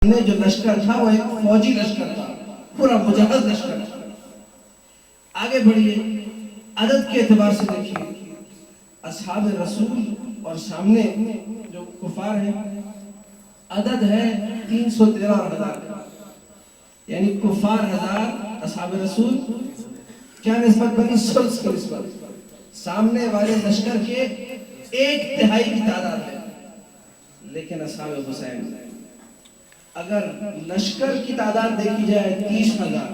نے جو لشکر تھا وہ ایک فوجی لشکر تھا، پورا مجہز لشکر تھا۔ آگے بڑھیے، عدد کے اعتبار سے دیکھیے، اصحاب رسول اور سامنے جو کفار ہیں، عدد ہے 313,000، یعنی کفار 1000، اصحاب رسول کیا نسبت بنی؟ سلس کی نسبت، سامنے والے لشکر کے 1/3 کی تعداد ہے۔ لیکن اصحاب حسین، اگر لشکر کی تعداد دیکھی جائے 30,000،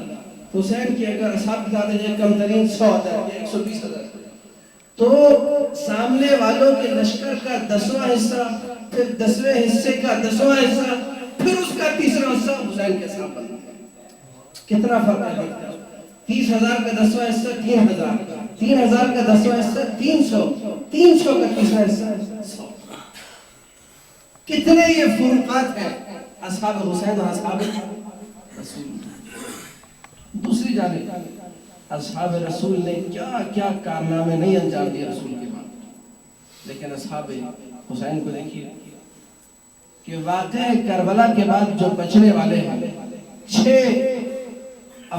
حسین کی اگر اصحاب کی تعداد ہے کم ترین 100,000 یا 120,000، تو سامنے والوں کے لشکر کا 10واں حصہ، پھر 10ویں حصے کا 10واں حصہ، پھر اس کا 3را حصہ حسین کے ساتھ بنتا ہے۔ کتنا فرق ہے؟ 30,000 کا 10واں حصہ 3,000، 3,000 کا 10واں حصہ 300، 300 کا 3را حصہ 100۔ کتنے یہ فروقات ہیں اصحاب حسین اور اصحاب رسول۔ دوسری جانب اصحاب رسول نے کیا کیا کارنامے نہیں انجام دیے رسول کے بعد، لیکن اصحاب حسین کو دیکھیے کہ واقعہ کربلا کے بعد جو بچنے والے ہیں 6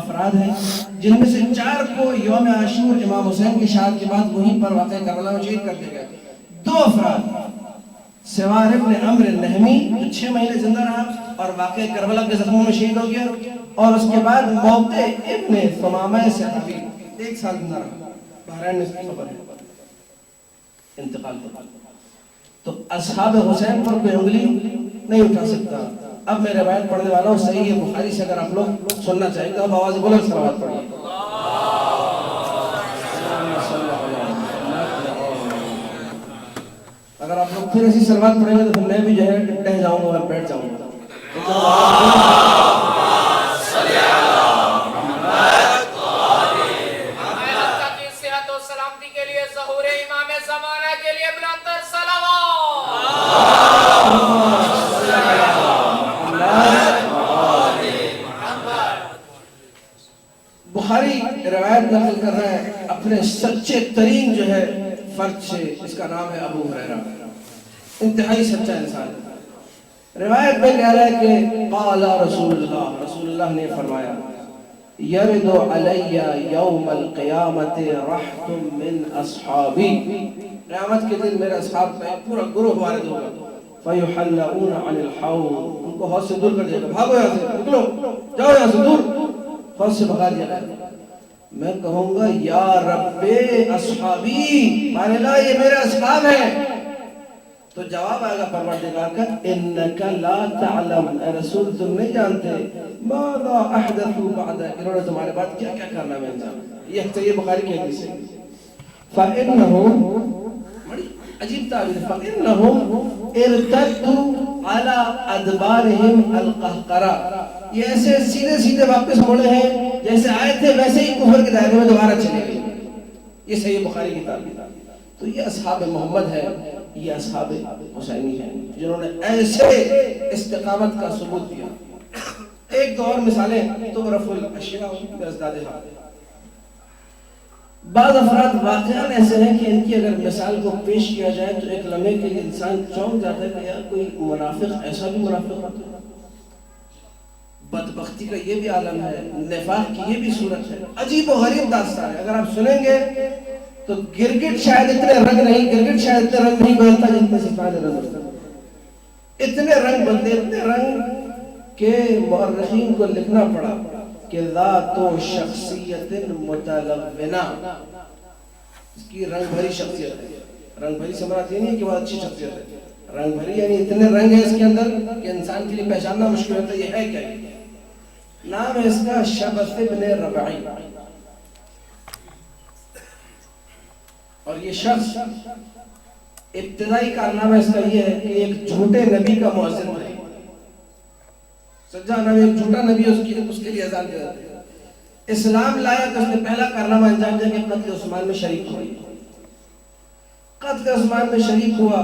افراد ہیں، جن میں سے 4 کو یوم عاشور امام حسین کی شہادت کے بعد وہیں پر واقعہ کربلا میں شہید کر دیے گئے۔ 2 افراد سوار ابن عمرو النہمی جو 6 مہینے زندہ رہا اور واقعہ کربلا کے زخموں میں شہید ہو گیا، اور اس کے بعد موقع ابن ثمامہ صحابی 1 سال زندہ رہا، بحرین میں خبر ہے انتقال ہوا۔ تو اصحاب حسین پر کوئی انگلی نہیں اٹھا سکتا۔ اب میں روایت پڑھنے والا ہوں، صحیح بخاری سے اگر آپ لوگ سننا چاہیں تو اب آواز بلند صلوات پڑھیے۔ اگر آپ لوگ پھر ایسی صلوات پڑھیں گے تو پھر میں بھی جو ہے ٹہ جاؤں گا اور بیٹھ جاؤں گا۔ بخاری روایت نقل کر رہا ہے اپنے سچے ترین جو ہے فرد سے، اس کا نام ہے ابو ہریرہ، انتہائی سچا انسان ہے۔ روایت میں کہہ رہا ہے کہ قال رسول اللہ، رسول اللہ نے فرمایا، یرد علی یوم القیامت رحت من اصحابی، قیامت کے دن میرے اصحاب کا پورا گروہ وارد ہوگا، فیحلؤون عن الحوض، ان کو حوض سے دور کر دیا گا، بھاگو یہاں سے، نکلو، جاؤ یہاں سے دور، حوض سے بھگا دیا گا۔ میں کہوں گا یا رب اصحابی، مانے لا یہ میرے اصحاب ہیں، تو جواب آئے گا پروردگار کا، انک لا تعلم، اے رسول تم نہیں جانتے، ماذا احدثوا بعدک، انہوں نے تمہارے بعد کیا کیا کرنا میں انجام۔ یہ بخاری کی حدیث ہے۔ فإنهم، بڑی عجیب تعبیر، فإنهم ارتدوا على ادبارهم القہقرہ، یہ ایسے سیدھے سیدھے واپس مڑے ہیں جیسے آئے تھے ویسے ہی کفر کے دائرے میں دوبارہ چلے گئے۔ یہ صحیح بخاری کی تعبیر۔ تو یہ اصحاب محمد ہے، یہ اصحاب حسینی ہیں جنہوں نے ایسے استقامت کا ثبوت دیا۔ ایک دو اور مثالیں تو رفع الاشیاء بازدادها، بعض افراد واقعاً ایسے ہیں کہ ان کی اگر مثال کو پیش کیا جائے تو ایک لمحے کے لیے انسان چونک جاتا ہے کہ یار کوئی منافق ایسا بھی منافق ہوتا ہے۔ بدبختی کا یہ بھی عالم ہے، نفاق کی یہ بھی صورت ہے، عجیب و غریب داستان ہے۔ اگر آپ سنیں گے تو گرگٹ شاید اتنے رنگ نہیں بدلتا جتنے سپاہی رنگ بدلتا، اتنے رنگ بدلے، اتنے رنگ کہ مورخین کو لکھنا پڑا کہ ذات و شخصیت متلونہ، اس کی رنگ بھری شخصیت ہے۔ رنگ بھری سمرات یہ نہیں ہے کہ بہت اچھی شخصیت ہے، رنگ بھری یعنی اتنے رنگ ہے اس کے اندر کہ انسان کے لیے پہچاننا مشکل ہوتا ہے یہ ہے کیا۔ نام ہے اس کا شبث بن ربعی، اور یہ شخص ابتدائی کارنامہ اس کا یہ ہے کہ ایک جھوٹے نبی کا مؤذن ہے، سجا نبی ایک جھوٹا نبی اس کے لیے اذان دیا۔ اسلام لایا تو اس نے پہلا کارنامہ انجام دیا کہ قتل عثمان میں شریک ہوئی۔ قتل عثمان میں شریک ہوا،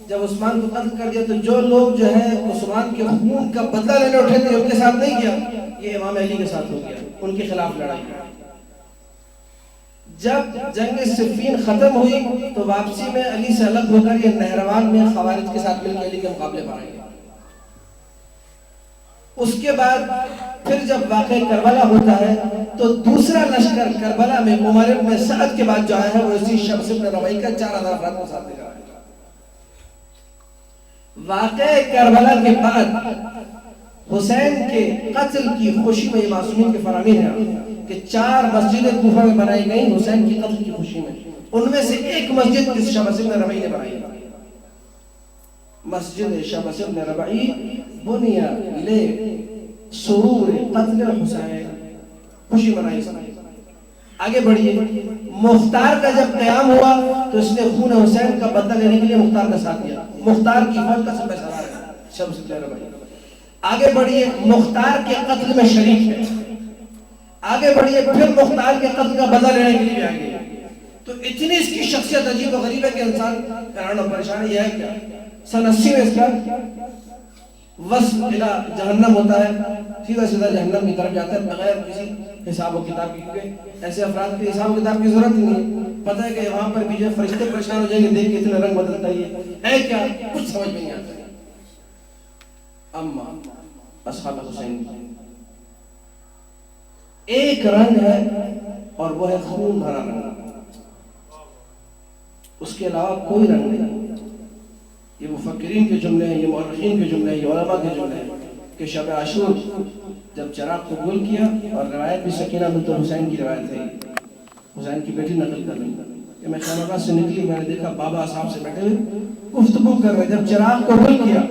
جب عثمان کو قتل کر دیا تو جو لوگ جو ہے عثمان کے خون کا بدلہ لینے اٹھے تھے ان کے ساتھ نہیں کیا، یہ امام علی کے ساتھ ہو گیا، ان کے خلاف لڑائی۔ جب جنگ صفین ختم ہوئی تو واپسی میں علی سے الگ ہو کر یہ نہروان میں خوارج کے ساتھ مل کے علی کے مقابلے پر آئے۔ اس کے بعد پھر جب واقع کربلا ہوتا ہے تو دوسرا لشکر کربلا میں عمر بن سعد کے بعد جو آیا ہے وہ اسی شمس بن ربیع کا 4000 افراد کو ساتھ لے کر آیا۔ واقع کربلا کے بعد حسین کے قتل کی خوشی میں یہ معصومین کے فراہمی ہے کہ 4 مسجدیں کوفہ میں بنائی گئی حسین کی قتل کی خوشی میں، ان میں سے ایک مسجد اس شمس بن ربیع نے بنائی، مسجد شمس بن ربیع بنیا لے سرور قتل حسین، خوشی منائی۔ آگے بڑھیے، مختار کا جب قیام ہوا تو اس نے خون حسین کا بدلہ لینے کے لیے مختار کا ساتھ دیا، مختار کی فوج کا سب سالار ہے شمس بن ربیع۔ آگے بڑھیے، مختار کے قتل میں شریک ہے۔ آگے بڑھیے، پھر مختار کے قتل کا بدلہ لینے کے لیے آگے۔ تو اتنی اس کی شخصیت عجیب و غریب ہے کہ انسان حیران و پریشان ہے۔ یہ ہے کیا؟ سن 80 میں اس کا وصف الى جہنم ہوتا ہے، سیدھا سیدھا جہنم کی طرف جاتا ہے بغیر کسی حساب و کتاب کی، کیونکہ ایسے افراد کے حساب و کتاب کی ضرورت نہیں ہے، پتہ ہے کہ وہاں پر بھی جو فرشتے پریشان ہو جائیں گے دیکھ کے اتنا رنگ بدلتا ہے کیا؟ کچھ سمجھ میں نہیں آتا۔ اما اصحاب حسین ایک رنگ ہے اور وہ ہے خون بھرا رنگ، اس کے علاوہ کوئی رنگ نہیں۔ یہ مفکرین کے جملے ہیں، یہ مورخین کے جملے ہیں، یہ علماء کے جملے ہیں کہ شب عاشور جب چراغ کو گل کیا، اور روایت بھی سکینہ بنت حسین کی روایت ہے، حسین کی بیٹی نقل کر رہی کہ میں خانہ کعبہ سے نکلی، میں نے دیکھا بابا صاحب سے بیٹھے ہوئے گفتگو کر رہے، جب چراغ کو گل کیا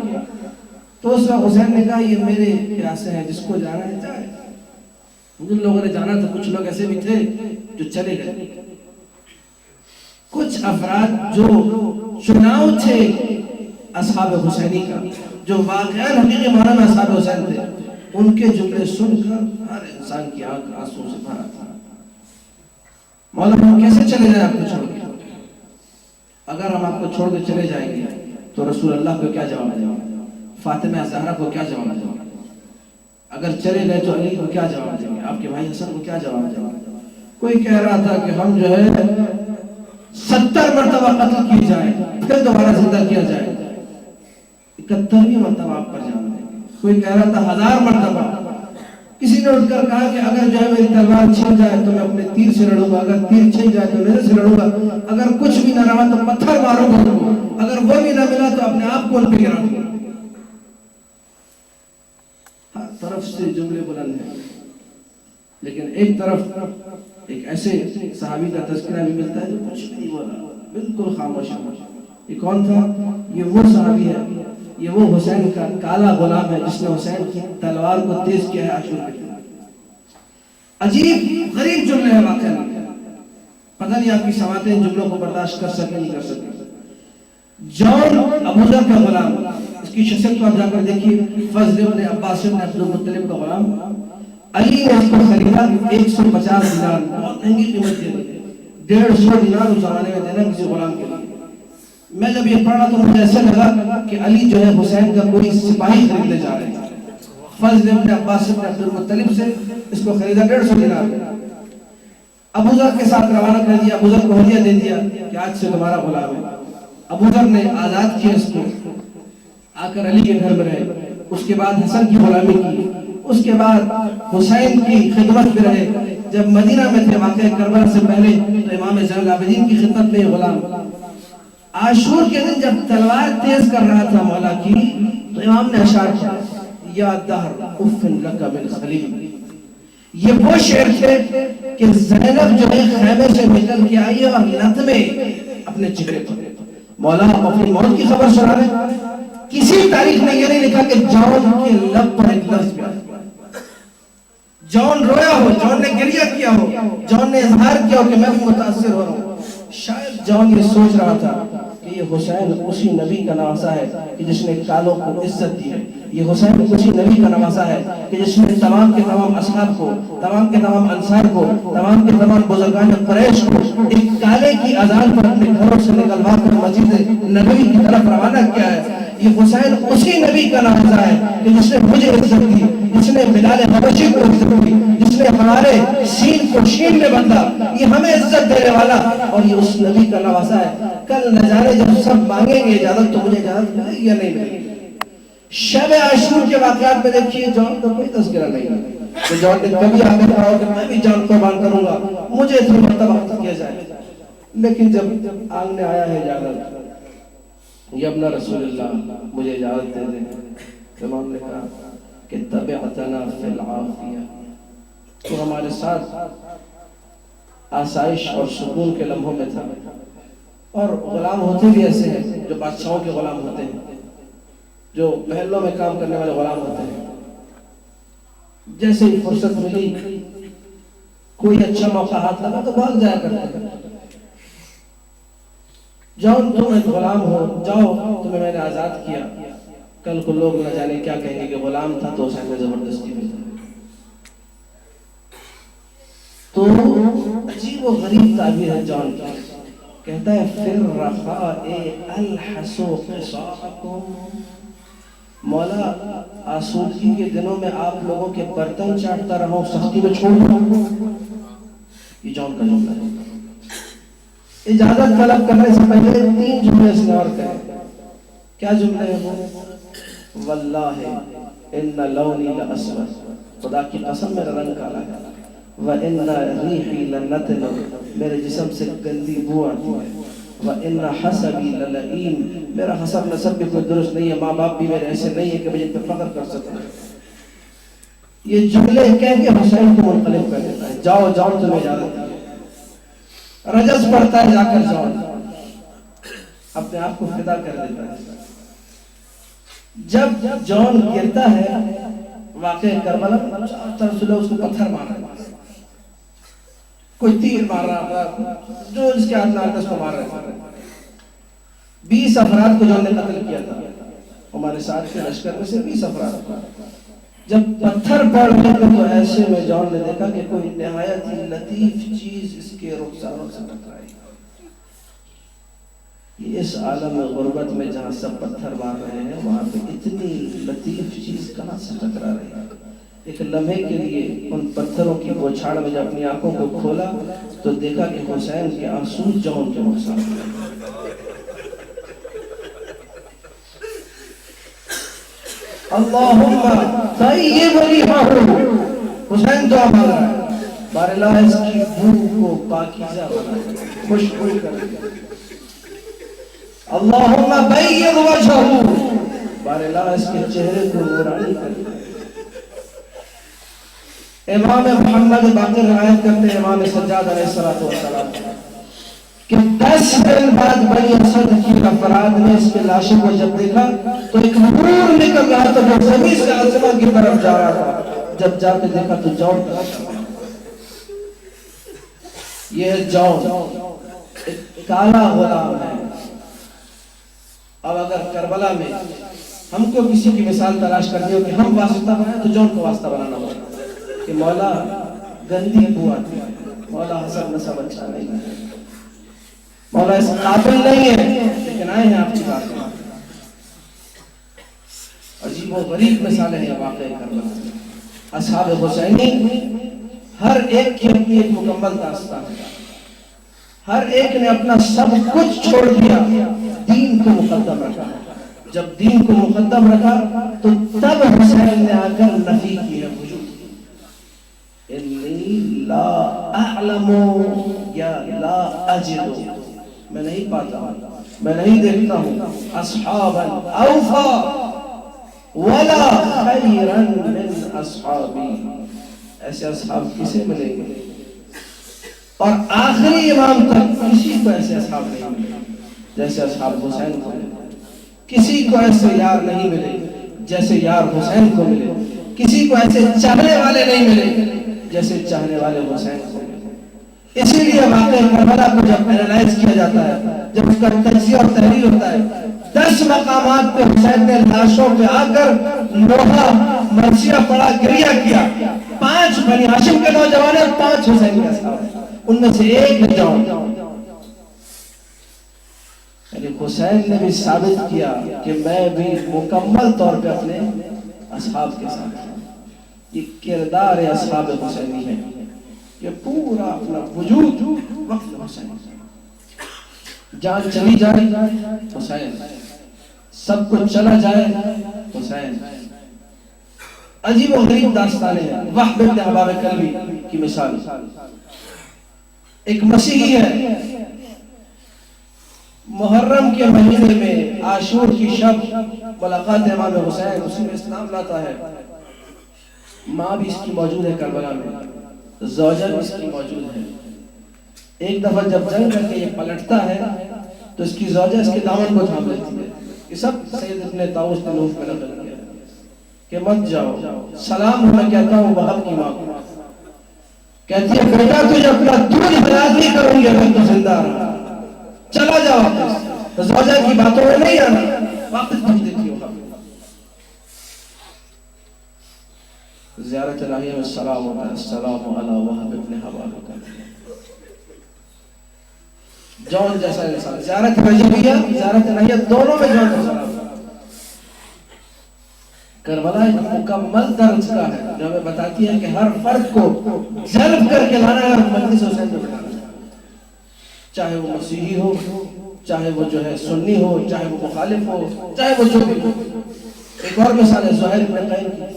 تو اس وقت حسین نے کہا یہ میرے پیاسے ہیں، جس کو جانا ہے جائے۔ جن لوگوں نے جانا تھا کچھ لوگ ایسے بھی تھے جو چلے گئے، کچھ افراد جو چناؤ تھے اصحاب حسینی کا، جو واقعاً حقیقی معنی میں اصحاب حسین تھے، ان کے جملے سن کر ہر انسان کی آنکھ آنسو سے بھر آتا۔ مولا ہم کیسے چلے جائیں آپ کو چھوڑ کے؟ اگر ہم آپ کو چھوڑ کے چلے جائیں گے تو رسول اللہ کو کیا جواب دیں گے؟ فاطمہ زہرا کو کیا جواب دیں گے؟ اگر چلے گئے تو علی کو کیا جواب دیں گے؟ آپ کے بھائی حسن کو کیا جواب دیں گے؟ کوئی کہہ رہا تھا کہ ہم جو ہے 70 مرتبہ قتل کی جائے پھر دوبارہ زندہ کیا جائے، 71ویں مرتبہ آپ پر جان دیں گے۔ کوئی کہہ رہا تھا 1000 مرتبہ۔ کسی نے اٹھ کر کہا کہ اگر جو ہے میری تلوار چھن جائے تو میں اپنے تیر سے لڑوں گا، اگر تیر چھن جائے تو میرے سے لڑوں گا، اگر کچھ بھی نہ رہا تو پتھر ماروں گا، اگر وہ بھی نہ ملا تو اپنے آپ کو ان پہ گرا دوں گا۔ ہر طرف سے جملے بلند ہیں، لیکن ایک طرف ایک ایسے صحابی کا تذکرہ بھی ملتا ہے جو کچھ بھی نہیں بولا، بالکل خاموش ہے۔ یہ کون تھا؟ یہ وہ صحابی ہے، یہ وہ حسین کا کالا غلام ہے جس نے حسین کی تلوار کو تیز کیا ہے عاشور پہ۔ عجیب غریب جملے ہیں واقعہ، پتہ نہیں آپ کی سماعتیں ان جملوں کو برداشت کر سکیں نہیں کر سکیں۔ جون ابو ذر کا غلام، اس کی شخصیت کو آپ جا کر دیکھیے، فضل ابن عباس ابن عبد المطلب کا غلام، علی نے اس کو خریدا 150 دینار، بہت مہنگی قیمت دی، 150 دینار اس زمانے میں دینا کسی غلام کے لیے۔ میں جب یہ پڑھا تو مجھے ایسا لگا کہ علی جو ہے حسین کا کوئی سپاہی خریدنے جا رہے ہیں۔ فضل ابن عباس ابن عبد المطلب سے اس کو خریدا 150 دینار، ابو ذر کے ساتھ روانہ کر دیا، ابو ذر کو ہدیہ دے دیا کہ آج سے تمہارا غلام ہے۔ ابو ذر نے آزاد کیا اس کو، آ کر علی کے گھر میں رہے، اس کے بعد حسن کی غلامی کی، اس کے بعد حسین کی خدمت میں رہے۔ جب مدینہ میں تھے واقعہ کربلا سے پہلے تو امام زین العابدین کی خدمت میں غلام۔ عاشور کے دن جب تلوار تیز کر رہا تھا مولا کی تو امام نے اشعار کیا، یا دہر اف لک بالخلیل۔ یہ وہ شعر تھے کہ زینب جو ہے خیمے سے نکل کے آئی اور لطمے اپنے چہرے پر، مولا اپنی موت کی خبر سنا رہے۔ کسی تاریخ میں یہ نہیں لکھا کہ جون کے لب پر ایک لفظ پیا، جون رویا ہو، جون نے گریہ کیا ہو، جون نے اظہار کیا ہو کہ میں بھی متاثر ہو رہا ہوں۔ شاید جون یہ سوچ رہا تھا کہ یہ حسین اسی نبی کا نواسا ہے کہ جس نے کالوں کو عزت دی ہے، یہ حسین اسی نبی کا نواسا ہے کہ جس نے تمام کے تمام اصحاب کو، تمام کے تمام انصار کو، تمام کے تمام بزرگان قریش کو ایک کالے کی اذان پر اپنے گھروں سے نکلوا کر مسجد نبوی کی طرف روانہ کیا ہے۔ یہ حسین اسی نبی کا نواسا ہے کہ جس نے مجھے عزت دی، جس نے بلال حبشی کو عزت دی، جس نے ہمارے سین کو شین میں بندھا، یہ ہمیں عزت دینے والا، اور یہ اس نبی کا نواسا ہے۔ کل نہ جانے جب سب مانگیں گے اجازت تو مجھے اجازت ملے گی یا نہیں ملے گی۔ شب عاشور کے واقعات میں دیکھیے جان کا کوئی تذکرہ نہیں ہے کہ جان نے کبھی آگے کہا ہو کہ میں بھی جان قربان کروں گا، مجھے اتنی مرتبہ قتل کیا جائے. لیکن جب آنگنے آیا ہے اجازت، یا ابن رسول اللہ مجھے اجازت دے دیں، امام نے کہا کہ تبعتنا فی العافیہ، تو ہمارے ساتھ آسائش اور سکون کے لمحوں میں تھا. اور غلام ہوتے بھی ایسے ہیں جو بادشاہوں کے غلام ہوتے ہیں، جو محلوں میں کام کرنے والے غلام ہوتے ہیں. جیسے ہی فرصت ملی، کوئی اچھا موقع ہاتھ لگا تو بھاگ جایا کرتے ہیں. جاؤ تم ایک غلام ہو، جاؤ تمہیں میں نے آزاد کیا، کل کو لوگ نہ جانے کیا کہیں گے کہ غلام تھا تو حسین نے زبردستی میں تھا. تو عجیب و غریب تعبیر ہے جان کی. کہتا ہے فِي الرَّخَاءِ أَلْحَسُ قِصَاءَكُمْ، مولا آسودگی کے دنوں میں آپ لوگوں کے برتن چاٹتا رہا ہوں، سختی میں چھوڑ دوں. یہ جان کا جملہ ہے. اجازت طلب کرنے سے پہلے 3 جملے اس نے اور کہے. کیا جملے ہیں وہ؟ واللہ ان لونی لاسود، خدا کی قسم میرا رنگ کالا ہے. وان ریحی لنتن، میرے جسم سے گندی بو آتی ہے. وان حسبی للئیم، میرا حسب نسب بھی کوئی درست نہیں ہے، ماں باپ بھی میرے ایسے نہیں ہے کہ مجھے ان پہ فخر کر سکتے. یہ جملے کہہ کے حسین کو منقلب کر دیتا ہے. جاؤ جاؤ تمہیں اجازت ہے. رجز پڑھتا ہے جا کر جاؤ، اپنے آپ کو فدا کر دیتا ہے. جب جان گرتا ہے واقع کربلا میں، رسول اس کو پتھر مارا، کوئی تیر مار رہا تھا، جو اس کے ہاتھ میں آتا اس کو مار رہا تھا. 20 افراد کو جان نے قتل کیا تھا. ہمارے ساتھ کے لشکر میں سے 20 افراد. جب پتھر پڑ گئے تو ایسے میں جان نے دیکھا کہ کوئی نہایت ہی لطیف چیز اس کے رخساروں سے ٹکرائی. اس عالم غربت میں جہاں سب پتھر مار رہے ہیں، وہاں پہ اتنی لطیف چیز کہاں سے ٹکرا رہی ہے. ایک لمحے کے لیے ان پتھروں کی بوچھاڑ میں جب اپنی آنکھوں کو کھولا تو دیکھا کہ حسین کے آنسو جان کے رخسار. اللہم طیب ریحہ، حسین دعا مانگ رہا ہے، بار اللہ اس کی بو کو پاکیزہ بنا، خوشبو کر دے. اللہم بید وجہہ، بار اللہ اس کے چہرے کو نورانی کر دے. امام محمد باقر روایت کرتے ہیں امام سجاد علیہ السلام کہ 10 دن بعد بنی اسد کی افراد نے اس کے لاشوں کو جب دیکھا تو ایک نور نکل رہا تھا جو زمین سے آسمان کی طرف جا رہا تھا. جب جا کے دیکھا تو جون تھا. یہ جون ایک کالا غلام ہے. اب اگر کربلا میں ہم کو کسی کی مثال تلاش کرنی ہو کہ ہم واسطہ بنائیں تو جون کو واسطہ بنانا ہوگا کہ مولا گندی بو آتی ہے، مولا حسن نسب اچھا نہیں ہے، مولا اس قابل نہیں ہے، لیکن آئے ہیں آپ کی بات میں. عجیب و غریب مثالیں ہیں واقعہ کربلا. اصحاب حسینی ہر ایک کی اپنی ایک مکمل داستان ہے. ہر ایک نے اپنا سب کچھ چھوڑ دیا، دین کو مقدم رکھا. جب دین کو مقدم رکھا تو تب حسین نے آ کر نفی کی ہے وجود. انی لا اعلم یا لا اجد، میں نہیں پاتا ہوں، میں نہیں دیکھتا ہوں اصحابا اوفا ولا خیرا من اصحابی، ایسے اصحاب کسے ملیں گے اور آخری امام تک کسی کو ایسے اصحاب نہیں ملے جیسے اصحاب حسین کو ملے. کسی کو ایسے یار نہیں ملے جیسے یار حسین کو ملے. کسی کو ایسے چاہنے والے نہیں ملے جیسے چاہنے والے حسین کو ملے. اسی لیے واقعہ کربلا کو جب اینالائز کیا جاتا ہے، جب اس کا تجزیہ اور تحلیل ہوتا ہے، 10 مقامات پہ حسین نے لاشوں پہ آ کر لوہا مرثیہ پڑا، گریہ کیا. 5 بنی ہاشم کے نوجوان اور 5 حسین کے اصحاب، ان میں سے ایک جون. یعنی حسین نے بھی ثابت کیا کہ میں بھی مکمل طور پہ اپنے اصحاب کے ساتھ ہوں. یہ کردار اصحاب حسینی ہے کہ پورا اپنا وجود وقت حسین. جان چلی جائے حسین، سب کچھ چلا جائے حسین. عجیب و غریب داستانیں ہیں. وہب بن حباب کلبی کی مثال، ایک مسیحی ہے، محرم کے مہینے میں عاشور کی شب ملاقات امام حسین، اسی میں اسلام لاتا ہے. ماں بھی اس کی موجود ہے کربلا میں، زوجہ بھی اس کی موجود ہے. ایک دفعہ جب جنگ کر کے یہ پلٹتا ہے تو اس کی زوجہ اس کے دامن کو تھام لیتی ہے. یہ سب سید ابن طاؤس نے نوح میں نقل کیا کہ مت جاؤ، سلام میں کہتا ہوں وہب کی ماں کو. کہتی ہے بیٹا تجھے اپنا دودھ یاد نہیں کروں گی اگر تو زندہ رہا، چلا جاؤ واپس. تو زوجہ کی باتوں میں نہیں آنا، واپس بھیج دیتی ہو. زیارت الہیہ میں السلام ہوتا ہے، السلام علی وہب ابن حباب کلبی. جون جیسا انسان. زیارت رجبیہ، زیارت الہیہ دونوں میں جون جیسا. کربلا ایک مکمل درس کا ہے جو ہمیں بتاتی ہے کہ ہر فرد کو جلب کر کے لانا ہے اور مجلس حسین میں بٹھانا ہے، چاہے وہ مسیحی ہو، چاہے وہ جو ہے سنی ہو، چاہے وہ مخالف ہو، چاہے وہ جو بھی ہو. ایک اور مثال ہے زہیر بن قین کی.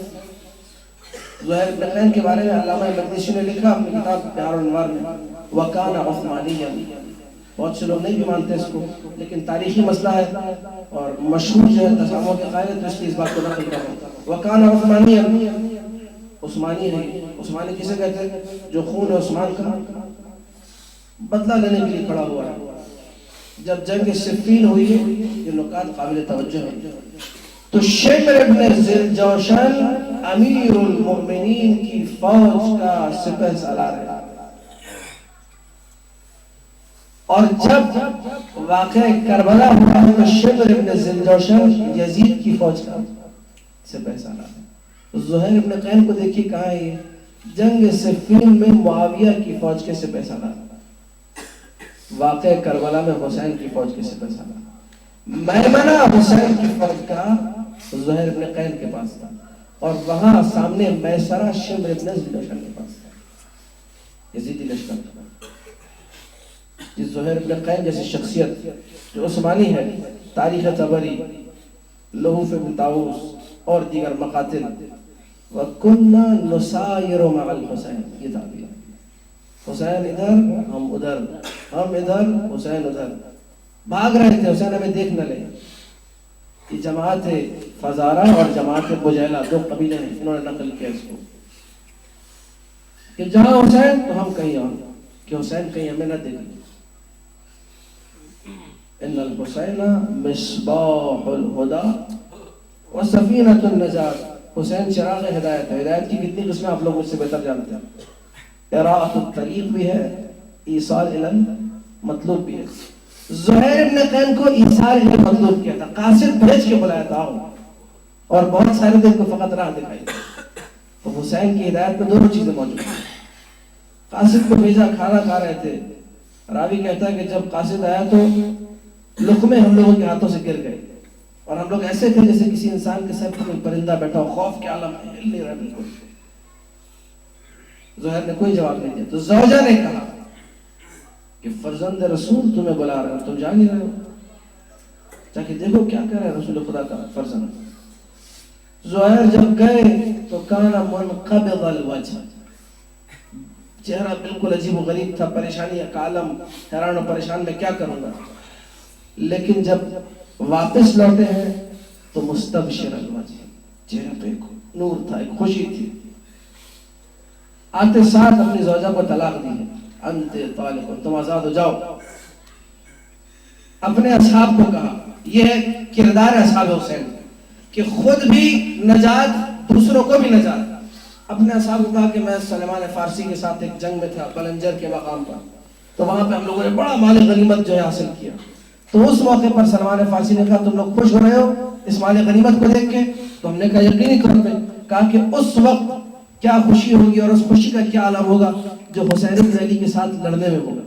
زہیر بن قین کے بارے میں علامہ مقدسی نے لکھا اپنی کتاب بحار الانوار میں، وَكَانَ عُثْمَانِيًّا. بہت سے لوگ نہیں بھی مانتے اس کو، لیکن تاریخی مسئلہ ہے اور مشہور جو ہے تسامح کے قائل ہے، تو اس لیے اس بات کو نقل کر رہا ہوں. وَكَانَ عُثْمَانِيًّا. عثمانی ہے. عثمانی کسے کہتے ہیں؟ جو خون عثمان کا بدلہ لینے کے لیے کھڑا ہوا ہے. جب جنگ صفین ہوئی ہے، یہ نکات قابل توجہ ہے. تو شمر ابن ذوالجوشن امیر المؤمنین کی فوج کا سپہ سالار ہے. اور جب واقع کربلا ہوا ہے تو شمر ابن ذوالجوشن یزید کی فوج کا سپہ سالار ہے. تو زہیر ابن قین کو دیکھیے کہاں ہے، یہ جنگ صفین میں معاویہ کی فوج کے سپہ سالار، واقع کربلا میں حسین کی فوج کے سپہ سالار. میمنہ حسین کی فوج کا زہیر ابن قین کے پاس تھا، اور وہاں سامنے میسرہ شمر ابن ذوالجوشن کے پاس تھا، یزیدی لشکر تھا. جس زہیر ابن قین جیسی شخصیت جو عثمانی ہے، تاریخ طبری، لہوف ابن طاؤس اور دیگر مقاتل. وَكُنَّا نُسَائِرُ مَعَ الْحُسَيْنِ. یہ تعبیر، حسین ادھر ہم ادھر، ہم ادھر حسین ادھر، بھاگ رہے تھے حسین ہمیں دیکھ نہ لے. یہ جماعت فزارہ اور جماعت بجیلہ دو قبیلے ہیں، انہوں نے نقل کیا اس کو کہ جہاں حسین تو ہم کہیں اور، کہ حسین کہیں ہمیں نہ دیکھ. ان الحسین مصباح الہدی وسفینۃ النجات. حسین چراغ ہدایت ہے. ہدایت کی کتنی قسمیں آپ لوگ مجھ سے بہتر جانتے ہیں. اراۃ الطریق بھی ہے، ایصال الی المطلوب بھی ہے. زہیر ابن قین کو ایصال الی المطلوب کیا تھا، قاصد بھیج کے بلایا تھا، اور بہت سارے دن کو فقط راہ دکھائی. تو حسین کی ہدایت میں دونوں چیزیں موجود ہیں. قاصد کو بھیجا، کھانا کھا رہے تھے. راوی کہتا ہے کہ جب قاصد آیا تو لقمے ہم لوگوں کے ہاتھوں سے گر گئے، اور ہم لوگ ایسے تھے جیسے کسی انسان کے سر پر کوئی پرندہ بیٹھا ہو، خوف کے عالم میں ہل نہیں رہا بالکل. زہیر نے کوئی جواب نہیں دیا. تو زوجہ نے کہا کہ فرزند رسول تمہیں بلا رہے ہو، تم جا نہیں رہے ہو، جا کے دیکھو کیا کر رہے رسول خدا کا فرزند. زہیر جب گئے تو کان منقبض الوجہ، چہرہ بالکل عجیب و غریب تھا، پریشانی کا عالم، حیران و پریشان میں کیا کروں گا. لیکن جب واپس لوٹے ہیں تو مستبشر الوجہ، چہرے پہ ایک نور تھا، ایک خوشی تھی. آتے ساتھ اپنی زوجہ کو طلاق دی ہے، انت طالق، تم آزاد ہو جاؤ. اپنے اصحاب کو کہا، یہ ہے کردار اصحاب حسین کہ خود بھی نجات، دوسروں کو بھی نجات. اپنے اصحاب کو کہا کہ میں سلمان فارسی کے ساتھ ایک جنگ میں تھا بلنجر کے مقام پر، تو وہاں پہ ہم لوگوں نے بڑا مال غنیمت جو ہے حاصل کیا. تو اس موقع پر سلمان فارسی نے کہا تم لوگ خوش ہو رہے ہو اس مال غنیمت کو دیکھ کے؟ تو ہم نے کہا یقینی طور پہ. کہا کہ اس وقت کیا خوشی ہوگی اور اس خوشی کا کیا عالم ہوگا جو حسین بن علی کے ساتھ لڑنے میں ہوگا.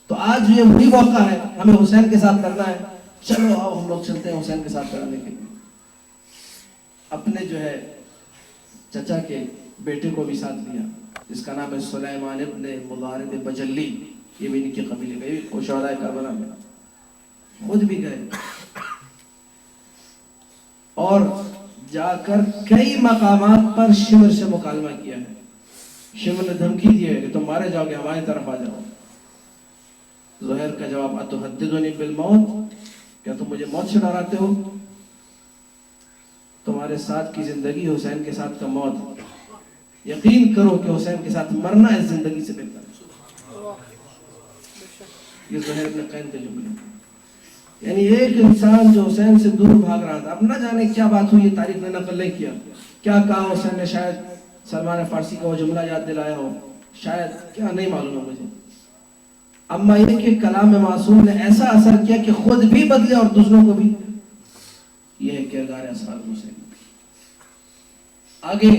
تو آج یہ وہی موقع ہے، ہمیں حسین کے ساتھ لڑنا ہے. چلو آؤ ہم لوگ چلتے ہیں حسین کے ساتھ لڑنے کے لیے. اپنے جو ہے چچا کے بیٹے کو بھی ساتھ لیا، جس کا نام ہے سلیمان ابن مضارب بجلی. یہ بھی ان کے قبیلے کا، یہ شہدائے کربلا میں. خود بھی گئے. اور جا کر کئی مقامات پر شمر سے مکالمہ کیا ہے. شمر نے دھمکی دی ہے کہ تم مارے جاؤ گے، ہماری طرف آ جاؤ. زہیر کا جواب اتحدثنی بالموت، کیا تم مجھے موت سے ڈراتے ہو؟ تمہارے ساتھ کی زندگی حسین کے ساتھ کا موت، یقین کرو کہ حسین کے ساتھ مرنا اس زندگی سے بہتر ہے. یہ زہیر ابن قین کے جملے. یعنی ایک انسان جو حسین سے دور بھاگ رہا تھا، اب نہ جانے کیا بات ہوئی، تاریخ نے نقل نہیں کیا، کیا کہا حسین نے، شاید سلمان فارسی کا وہ جملہ یاد دلایا ہو، شاید کیا نہیں معلوم ہے مجھے. اما یہ کہ کلام معصوم نے ایسا اثر کیا کہ خود بھی بدلے اور دوسروں کو بھی. یہ ہے کردار اصحاب حسین. آگے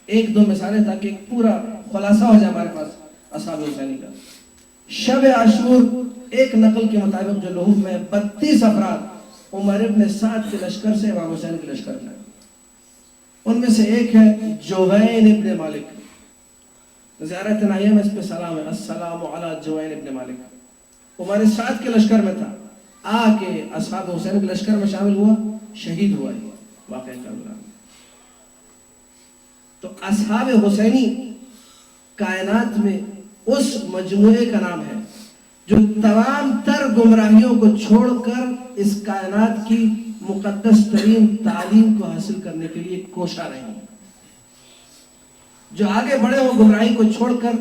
ایک دو مثالیں تاکہ ایک پورا خلاصہ ہو جائے ہمارے پاس اصحاب حسینی کا. شب عاشور ایک نقل کے مطابق جو لحوف میں 32 افراد عمر ابن سعد کے لشکر سے امام حسین کے لشکر میں، ان میں سے ایک ہے جوین ابن مالک. زیارت نائیہ میں اس پہ سلام ہے، السلام علی جوین ابن مالک. عمر سعد کے لشکر میں تھا، آ کے اصحاب حسین کے لشکر میں شامل ہوا، شہید ہوا. یہ واقعہ کربلا. تو اصحاب حسینی کائنات میں اس مجموعے کا نام ہے جو تمام تر گمراہیوں کو چھوڑ کر اس کائنات کی مقدس ترین تعلیم کو حاصل کرنے کے لیے کوشاں رہے ہیں، جو آگے بڑھے ہوں گمراہی کو چھوڑ کر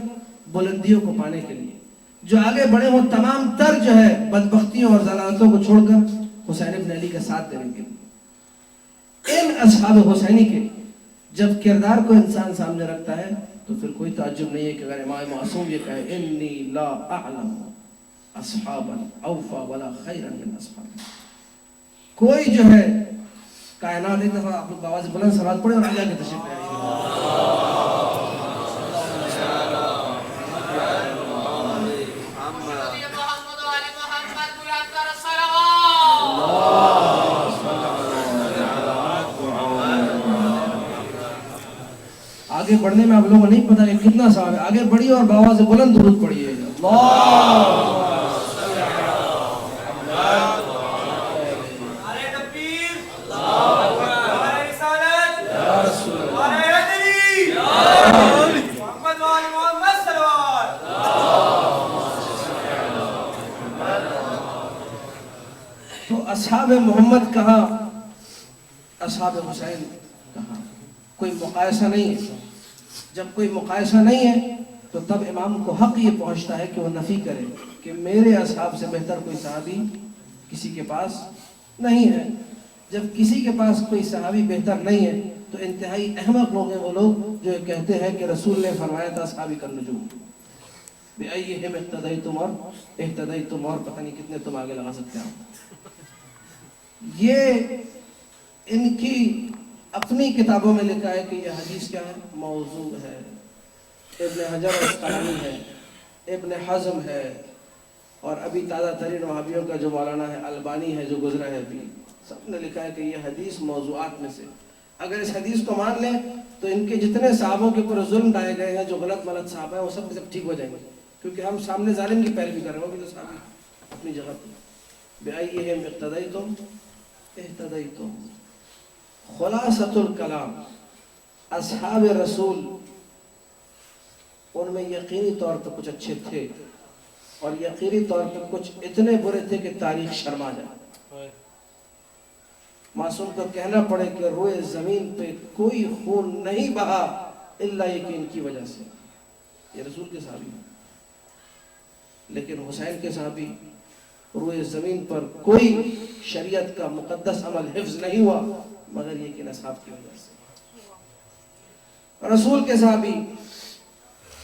بلندیوں کو پانے کے لیے، جو آگے بڑھے ہوں تمام تر جو ہے بدبختیوں اور ضلالتوں کو چھوڑ کر حسین ابن علی کا ساتھ دینے کے لیے. ان اصحاب حسینی کے جب کردار کو انسان سامنے رکھتا ہے تو پھر کوئی تعجب نہیں ہے کہ اگر امام معصوم یہ کہے انی لا اعلم اصحابا اوفا ولا خیرا من اصحاب. کوئی جو ہے کائنات، ایک دفعہ آپ لوگ آواز بلند صلوات پڑھیں اور آگے آگے تشریف لے آئیے. آگے بڑھنے میں آپ لوگوں کو نہیں پتا کہ کتنا ثواب ہے. آگے بڑھیے اور بآواز بلند درود پڑھیے. تو اصحاب محمد کہاں، اصحاب حسین کہاں؟ کوئی مقایسہ نہیں ہے. جب کوئی مقایسہ نہیں ہے تو تب امام کو حق یہ پہنچتا ہے کہ وہ نفی کرے کہ میرے اصحاب سے بہتر کوئی صحابی کسی کے پاس نہیں ہے. جب کسی کے پاس کوئی صحابی بہتر نہیں ہے تو انتہائی احمق لوگ ہیں وہ لوگ جو کہتے ہیں کہ رسول نے فرمایا تھا اصحابی کا نجوم بِأَيِّهِمْ اقتدیتم، اور اہتدیتم، اور پتہ نہیں کتنے تم آگے لگا سکتے ہیں. یہ ان کی اپنی کتابوں میں لکھا ہے کہ یہ حدیث کیا ہے، موضوع ہے. ابن حجر اسقلانی ہے، ابن حزم ہے، اور ابھی تازہ ترین وہابیوں کا جو مولانا ہے البانی ہے جو گزرا ہے ابھی، سب نے لکھا ہے کہ یہ حدیث موضوعات میں سے. اگر اس حدیث کو مان لیں تو ان کے جتنے صحابوں کے اوپر ظلم ڈائے گئے ہیں جو غلط ملت صحابہ ہیں وہ سب ٹھیک ہو جائیں گے، کیونکہ ہم سامنے ظالم کی پیروی کر رہے ہیں، وہ بھی تو صحابی اپنی جگہ پہ. بِأَيِّهِمْ اقتدیتم اہتدیتم. خلاصۃ الکلام، اصحاب رسول ان میں یقینی طور پر کچھ اچھے تھے اور یقینی طور پر کچھ اتنے برے تھے کہ تاریخ شرما جائے. معصوم کو کہنا پڑے کہ روئے زمین پہ کوئی خون نہیں بہا الا یہ کہ ان کی وجہ سے. یہ رسول کے صحابی ہیں، لیکن حسین کے صحابی روئے زمین پر کوئی شریعت کا مقدس عمل حفظ نہیں ہوا مگر یہ کہ اصحاب کی وجہ سے. رسول کے صحابی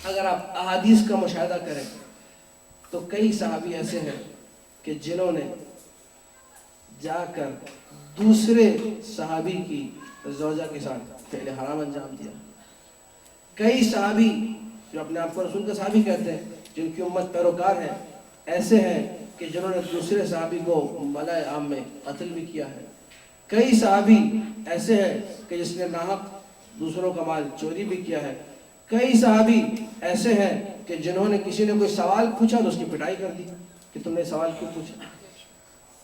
اگر آپ احادیث کا مشاہدہ کریں تو کئی صحابی ایسے ہیں کہ جنہوں نے جا کر دوسرے صحابی کی زوجہ کے ساتھ فعل حرام انجام دیا. کئی صحابی جو اپنے آپ کو رسول کے صحابی کہتے ہیں جن کی امت پیروکار ہیں ایسے ہیں کہ جنہوں نے دوسرے صحابی کو ملائے عام میں قتل بھی کیا ہے. کئی صحابی ایسے ہیں کہ جس نے ناحق دوسروں کا مال چوری بھی کیا ہے. کئی صحابی ایسے ہیں کہ جنہوں نے کسی نے کوئی سوال پوچھا تو اس کی پٹائی کر دی کہ تم نے سوال کیوں پوچھا.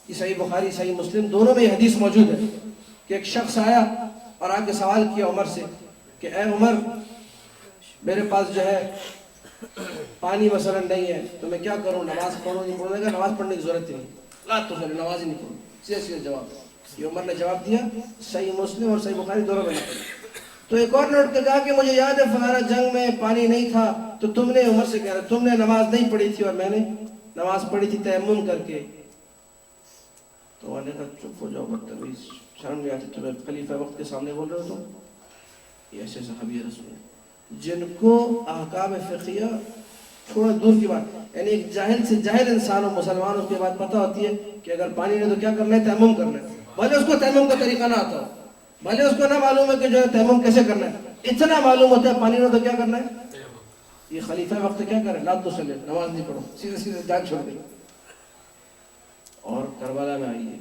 یہ صحیح بخاری صحیح مسلم دونوں میں یہ حدیث موجود ہے کہ ایک شخص آیا اور آ کے سوال کیا عمر سے کہ اے عمر، میرے پاس جو ہے پانی مثلا نہیں ہے تو میں کیا کروں، نماز پڑھوں؟ نہیں پڑھنے کا، نماز پڑھنے کی ضرورت ہی نہیں، لا تو نماز ہی نہیں پڑھوں، سیدھا سیدھا جواب۔ یہ عمر نے جواب دیا، صحیح مسلم اور صحیح بخاری دونوں میں نقل۔ تو ایک اور نے اٹھ کے کہا کہ مجھے یاد ہے فلانا جنگ میں پانی نہیں تھا تو تم نے، عمر سے کہہ رہا، تم نے نماز نہیں پڑھی تھی اور میں نے نماز پڑھی تھی تیمم کر کے۔ تو انہوں نے کہا چپ ہو جاؤ بدتمیز، شرم نہیں آتی تمہیں، خلیفہ وقت کے سامنے بول رہے ہو تم؟ یہ ایسے صحابی رسول ہیں جن کو احکام فقہیہ تھوڑا دور کی بات، یعنی ایک جاہل سے جاہل انسان و مسلمان، اس کے بعد پتہ ہوتی ہے کہ اگر پانی نہیں تو کیا کرنا ہے، تیمم کرنا ہے، بھلے اس کو تیمم کا طریقہ نہ آتا ہو، بھلے اس کو نہ معلوم ہے کہ جو ہے تیمم کیسے کرنا ہے، اتنا معلوم ہوتا ہے پانی نہیں تو کیا کرنا ہے۔ یہ خلیفہ وقت کیا کرے، لا تو صلی، نماز نہیں پڑھو، سیدھے سیدھے جان چھوڑ دے۔ اور کربلا میں آئیے،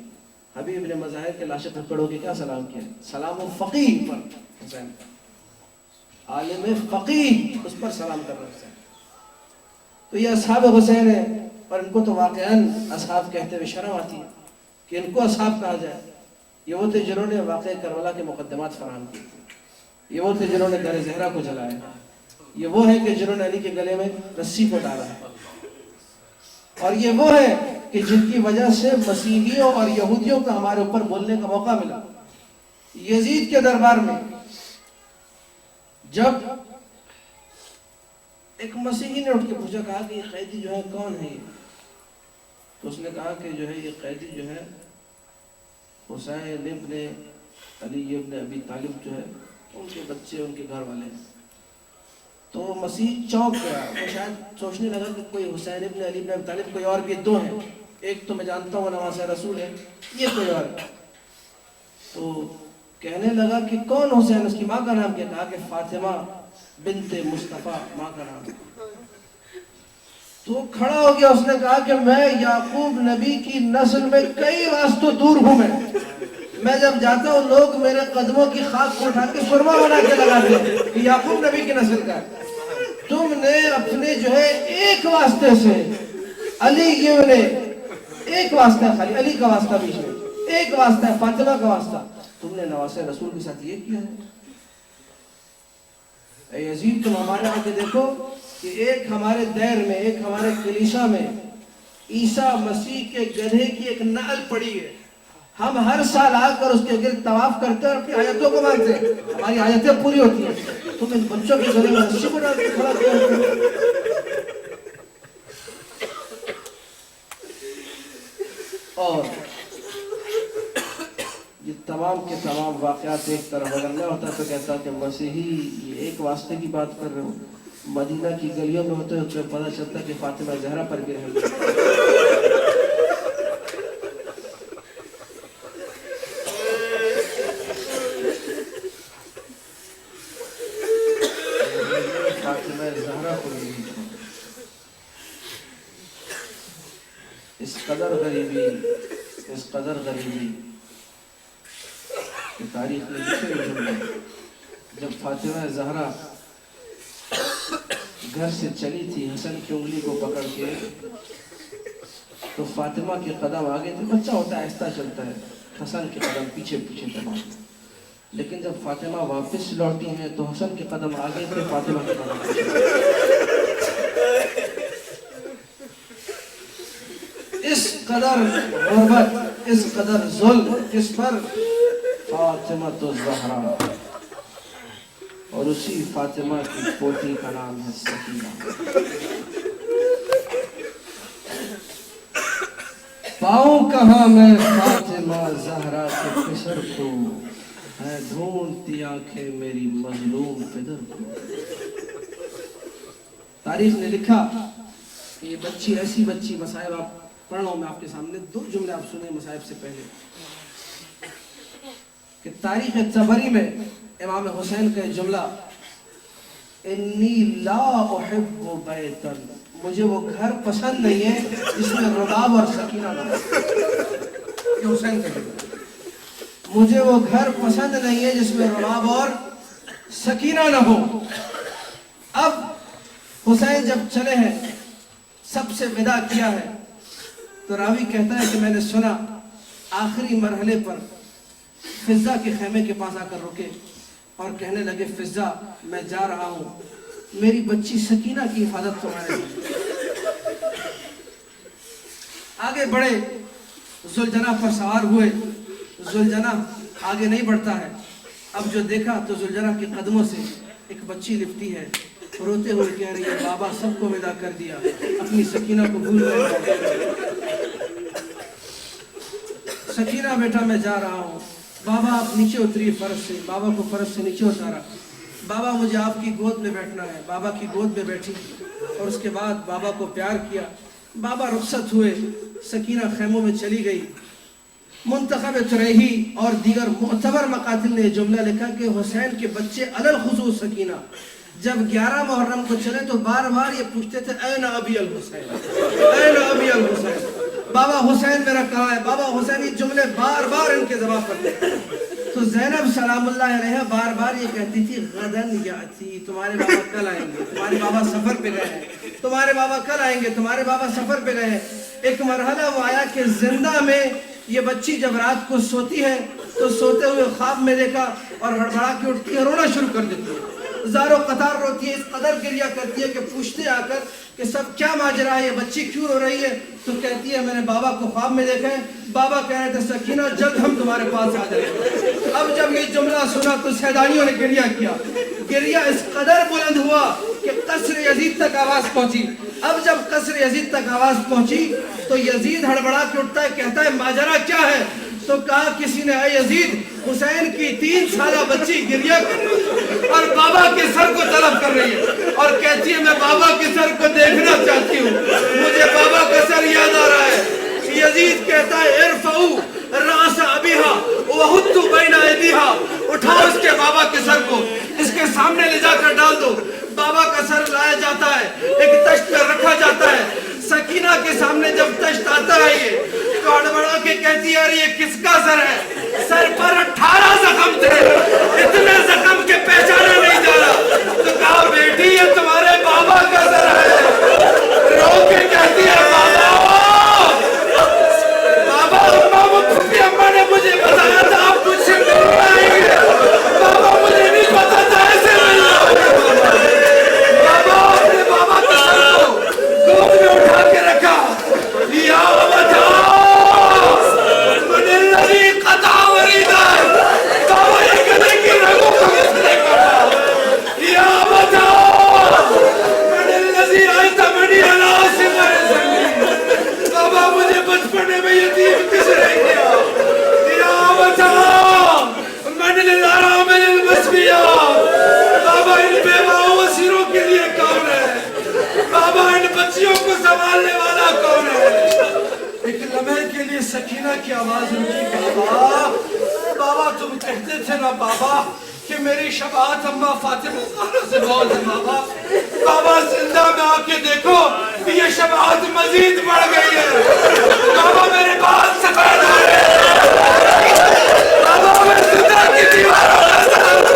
حبیب نے مظاہر کے لاشے پر پڑھو کے کیا سلام کیا، سلام فقیہ پر، حسین عالم فقیہ، اس پر سلام کر رہے ہیں۔ تو یہ اصحاب حسین ہیں، اور ان کو تو واقعاً اصحاب کہتے ہوئے شرم آتی ہے کہ ان کو اصحاب کہا جائے۔ یہ وہ تھے جنہوں نے واقعہ کربلا کے مقدمات فراہم کی، یہ وہ تھے جنہوں نے در زہرا کو جلایا، یہ وہ ہیں کہ جنہوں نے علی کے گلے میں رسی کو ڈالا ہے، اور یہ وہ ہیں کہ جن کی وجہ سے مسیحیوں اور یہودیوں کا ہمارے اوپر بولنے کا موقع ملا۔ یزید کے دربار میں جب ایک مسیحی نے اٹھ کے پوچھا، کہا کہ یہ قیدی جو ہے کون ہے یہ؟ تو اس نے کہا کہ جو ہے یہ قیدی جو ہے حسین ابن علی ابن ابی طالب جو ہے، ان کے بچے، ان کے گھر والے ہیں۔ تو مسیح چونک گیا، وہ شاید سوچنے لگا کہ کوئی حسین ابن علی ابن ابی طالب، کوئی اور بھی دو ہیں، ایک تو میں جانتا ہوں نواسہ رسول ہے، یہ کوئی اور ہے۔ تو کہنے لگا کہ کون حسین، اس کی ماں کا نام کیا؟ کہا کہ فاطمہ بنت مصطفیٰ، ماں کا نام۔ تو کھڑا ہو گیا، اس نے کہا کہ میں یعقوب نبی کی نسل میں کئی واسطوں دور ہوں، میں جب جاتا ہوں لوگ میرے قدموں کی خاک کو اٹھا کے سرما بنا کے لگاتے ہیں کہ یعقوب نبی کی نسل کا ہے۔ تم نے اپنے جو ہے ایک واسطے سے، علی یہ نے ایک واسطہ ہے، خالی علی کا واسطہ بیچ میں ایک واسطہ ہے، فاطمہ کا واسطہ، تم نے نواسہ رسول کے ساتھ یہ کیا ہے۔ اے یزید، تم ہمارے آگے دیکھو کہ ایک ہمارے دیر میں، ایک ہمارے کلیسا میں عیسیٰ مسیح کے گدھے کی ایک نعل پڑی ہے، ہم ہر سال آ کر اس کے گرد طواف کرتے ہیں اور اپنی آیتوں کو مانتے ہیں، ہماری آیتیں پوری ہوتی ہیں، تم ان بچوں کے گلے میں رسی کو ڈال کے کھڑا کیا ہے۔ اور یہ تمام کے تمام واقعات ایک طرف اگر نہ ہوتا تو کہتا کہ مسیحی یہ ایک واسطے کی بات کر رہے ہو، مدینہ کی گلیوں میں ہوتے تو پتہ چلتا کہ فاطمہ زہرا پر بھی رہے۔ اس قدر غریبی کہ تاریخ میں لکھے ہوئے جملے، جب فاطمہ زہرا گھر سے چلی تھی حسن کی انگلی کو پکڑ کے، تو فاطمہ کے قدم آگے تھے، بچہ ہوتا ہے آہستہ چلتا ہے، حسن کے قدم پیچھے پیچھے تمام، لیکن جب فاطمہ واپس لوٹی ہیں تو حسن کے قدم آگے تھے، فاطمہ کے قدم پیچھے۔ اس قدر غربت، اس قدر ظلم کس پر؟ فاطمہ الزہرا، اور اسی فاطمہ کی پوتی کا نام ہے سکینہ۔ پاؤں کہاں میں فاطمہ زہرا کے پسر کو، ہے ڈھونڈتی آنکھیں میری مظلوم پدر کو۔ تاریخ نے لکھا کہ یہ بچی ایسی بچی، مصائب آپ پڑھ رہا ہوں میں آپ کے سامنے، دو جملے آپ سنیں مصائب سے پہلے، کہ تاریخ طبری میں امام حسین کا جملہ، انی لا احب بیتا، مجھے وہ گھر پسند نہیں ہے جس میں رباب اور سکینہ نہ ہو۔ یہ حسین کا جملہ، مجھے وہ گھر پسند نہیں ہے جس میں رباب اور سکینہ نہ ہو۔ اب حسین جب چلے ہیں، سب سے وداع کیا ہے، تو راوی کہتا ہے کہ میں نے سنا آخری مرحلے پر فضہ کے خیمے کے پاس آ کر رکے اور کہنے لگے فضہ میں جا رہا ہوں، میری بچی سکینہ کی حفاظت تمہارے لیے۔ آگے بڑھے، ذوالجناح پر سوار ہوئے۔ ذوالجناح آگے نہیں بڑھتا ہے، اب جو دیکھا تو ذوالجناح کے قدموں سے ایک بچی لپٹی ہے، روتے ہوئے کہہ رہی ہے بابا سب کو ودا کر دیا، اپنی سکینہ کو بھول گئے۔ سکینہ بیٹا میں جا رہا ہوں۔ بابا آپ نیچے اتریے فرش سے۔ بابا کو فرش سے نیچے اتارا۔ بابا مجھے آپ کی گود میں بیٹھنا ہے۔ بابا کی گود میں بیٹھی اور اس کے بعد بابا کو پیار کیا۔ بابا رخصت ہوئے، سکینہ خیموں میں چلی گئی۔ منتخب تریہی اور دیگر معتبر مقاتل نے جملہ لکھا کہ حسین کے بچے علل خصوص سکینہ جب 11 محرم کو چلے تو بار بار یہ پوچھتے تھے این ابی الحسین، این ابی الحسین، بابا حسین میرا کہاں ہے، بابا حسین، یہ جملے بار بار ان کے زبان پر تھے۔ تو زینب سلام اللہ علیہ بار بار یہ کہتی تھی غدن یاتی، تمہارے بابا کل آئیں گے، تمہارے بابا سفر پہ گئے ہیں، تمہارے بابا کل آئیں گے، تمہارے بابا سفر پہ گئے ہیں۔ ایک مرحلہ وہ آیا کہ زندہ میں یہ بچی جب رات کو سوتی ہے تو سوتے ہوئے خواب میں دیکھا اور ہڑبڑا کے اٹھتی ہے، رونا شروع کر دیتی ہے، زار و قطار روتی ہے، اس قدر گریہ کرتی ہے کہ پوچھتے آ کر کہ سب کیا ماجرا ہے، یہ بچی کیوں رو رہی ہے؟ تو کہتی ہے میں نے بابا کو خواب میں دیکھا ہے، بابا کہہ رہے تھے سکینہ جلد ہم تمہارے پاس آ جائیں گے۔ اب جب یہ جملہ سنا تو سیدانیوں نے گریہ کیا، گریہ اس قدر بلند ہوا کہ قصر یزید تک آواز پہنچی۔ اب جب قصر یزید تک آواز پہنچی تو یزید ہڑبڑا کے اٹھتا ہے، کہتا ہے ماجرا کیا ہے؟ تو کہا کسی نے اے یزید حسین کی 3 سالہ بچی گریہ کر رہی ہے اور بابا کے سر کو طلب کر رہی ہے اور کہتی ہے میں بابا کے سر کو دیکھنا چاہتی ہوں، مجھے بابا کا سر یاد آ رہا ہے۔ یزید کہتا ہے ارفعو راس ابیہا وحطو بین ایدیہا، اٹھاؤ اس کے بابا کے سر کو، اس کے سامنے لے جا کر ڈال دو۔ بابا کا سر لایا جاتا ہے، ایک تشت پر رکھا جاتا ہے۔ سکینہ کے سامنے جب تشت آتا ہے یہ تو ہڑبڑا کے کہتی ہے یہ کس کا سر ہے؟ سر پر 18 زخم تھے، اتنے زخم کے پہچانا نہیں جا رہا۔ تو کہا بیٹی یہ تمہارے بابا کا سر ہے۔ رو کے کہتی ہے بابا، بابا اماں نے مجھے بتایا تھا آپ مجھ سے ملنے آئیں گے، بابا مجھے نہیں پتا تھا ایسے ملنا ہوگا۔ بابا اپنے بابا کے سر کو گود میں اٹھا کے رکھا، یا بچا من الذی قطع وریدہ، بابا یہ گلے کی رگوں کو کس نے کاٹا، یا بچا من الذی ایتمنی علی صغر سنی، بابا مجھے بچپنے میں یتیم کس نے کیا، یا بچا من الارامل المسبیات، بابا ان بیواؤں اسیروں کے لیے کون ہے، بابا ان بچیوں کو سنبھالنے والا کون ہے؟ ایک لمحے کے لیے سکینہ کی آواز رکی، بابا بابا تم کہتے تھے نا بابا کہ میری شفاعت اماں فاطمہ زہرا سے بہت ہے بابا، بابا زندہ میں آ کے دیکھو یہ شفاعت مزید بڑھ گئی ہے، بابا میرے بال سفید ہو رہے ہیں، بابا میں زندہ کی دیواروں کا ساتھ